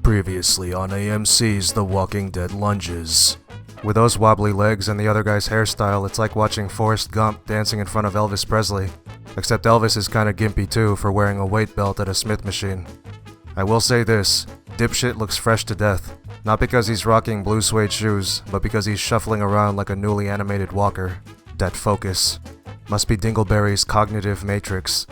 Previously on AMC's The Walking Dead lunges. With those wobbly legs and the other guy's hairstyle, it's like watching Forrest Gump dancing in front of Elvis Presley. Except Elvis is kinda gimpy too for wearing a weight belt at a Smith machine. I will say this, dipshit looks fresh to death. Not because he's rocking blue suede shoes, but because he's shuffling around like a newly animated walker. That focus. Must be Dingleberry's cognitive matrix.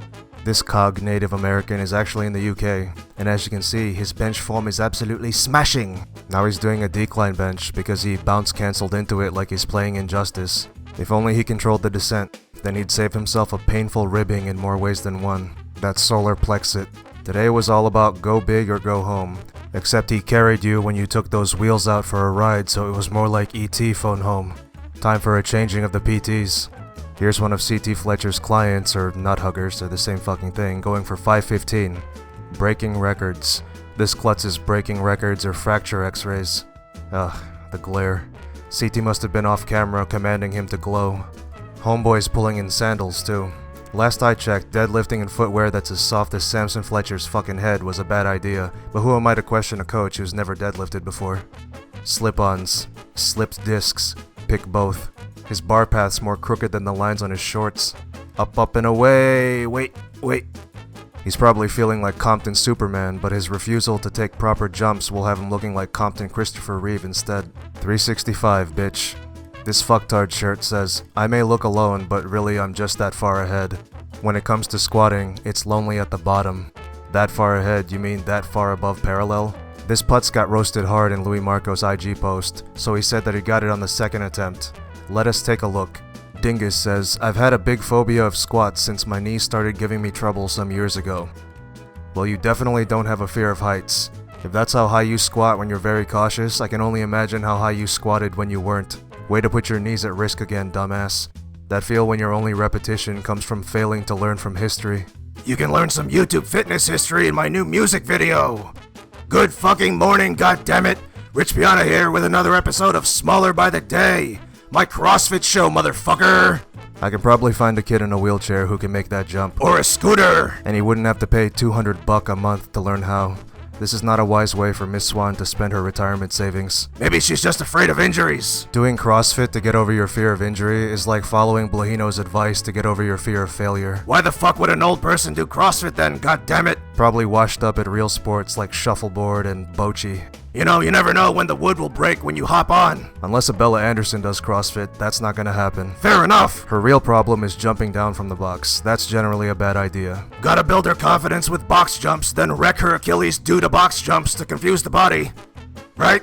This cog Native American is actually in the UK, and as you can see, his bench form is absolutely smashing! Now he's doing a decline bench because he bounce cancelled into it like he's playing Injustice. If only he controlled the descent, then he'd save himself a painful ribbing in more ways than one. That solar plexit. Today was all about go big or go home, except he carried you when you took those wheels out for a ride, so it was more like E.T. phone home. Time for a changing of the PTs. Here's one of C.T. Fletcher's clients, or nut huggers, they're the same fucking thing, going for 515. Breaking records. This klutz is breaking records or fracture x-rays. Ugh, the glare. C.T. must have been off camera commanding him to glow. Homeboy's pulling in sandals too. Last I checked, deadlifting in footwear that's as soft as Samson Fletcher's fucking head was a bad idea, but who am I to question a coach who's never deadlifted before? Slip-ons. Slipped discs. Pick both. His bar path's more crooked than the lines on his shorts. Up, up, and away! Wait. He's probably feeling like Compton Superman, but his refusal to take proper jumps will have him looking like Compton Christopher Reeve instead. 365, bitch. This fucktard shirt says, I may look alone, but really I'm just that far ahead. When it comes to squatting, it's lonely at the bottom. That far ahead, you mean that far above parallel? This putz got roasted hard in Louis Marco's IG post, so he said that he got it on the second attempt. Let us take a look. Dingus says, I've had a big phobia of squats since my knees started giving me trouble some years ago. Well, you definitely don't have a fear of heights. If that's how high you squat when you're very cautious, I can only imagine how high you squatted when you weren't. Way to put your knees at risk again, dumbass. That feel when your only repetition comes from failing to learn from history. You can learn some YouTube fitness history in my new music video! Good fucking morning, goddammit! Rich Piana here with another episode of Smaller by the Day! My CrossFit show, motherfucker! I can probably find a kid in a wheelchair who can make that jump. Or a scooter! And he wouldn't have to pay $200 a month to learn how. This is not a wise way for Miss Swan to spend her retirement savings. Maybe she's just afraid of injuries. Doing CrossFit to get over your fear of injury is like following Blahino's advice to get over your fear of failure. Why the fuck would an old person do CrossFit then, goddammit? Probably washed up at real sports like shuffleboard and bocce. You know, you never know when the wood will break when you hop on. Unless Abella Anderson does CrossFit, that's not gonna happen. Fair enough! Her real problem is jumping down from the box. That's generally a bad idea. Gotta build her confidence with box jumps, then wreck her Achilles due to box jumps to confuse the body. Right?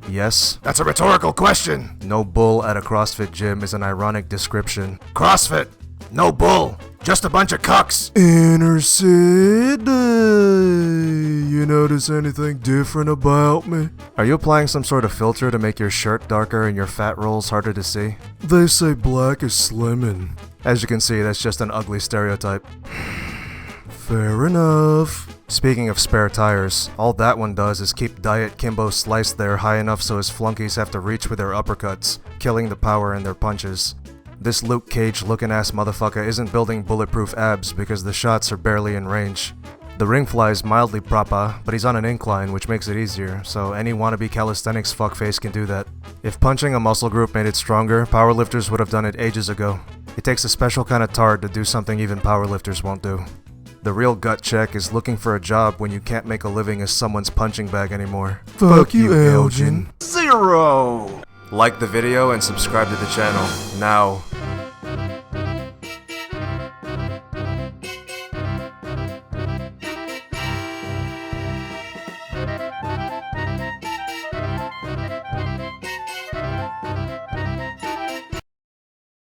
Yes? That's a rhetorical question. No bull at a CrossFit gym is an ironic description. CrossFit! No bull! Just a bunch of cucks! Inner City, you notice anything different about me? Are you applying some sort of filter to make your shirt darker and your fat rolls harder to see? They say black is slimming. As you can see, that's just an ugly stereotype. Fair enough. Speaking of spare tires, all that one does is keep Diet Kimbo Slice there high enough so his flunkies have to reach with their uppercuts, killing the power in their punches. This Luke Cage looking ass motherfucker isn't building bulletproof abs because the shots are barely in range. The ring fly's mildly proper, but he's on an incline which makes it easier, so any wannabe calisthenics fuckface can do that. If punching a muscle group made it stronger, powerlifters would have done it ages ago. It takes a special kind of tard to do something even powerlifters won't do. The real gut check is looking for a job when you can't make a living as someone's punching bag anymore. Fuck you, Elgin. 0! Like the video and subscribe to the channel, now.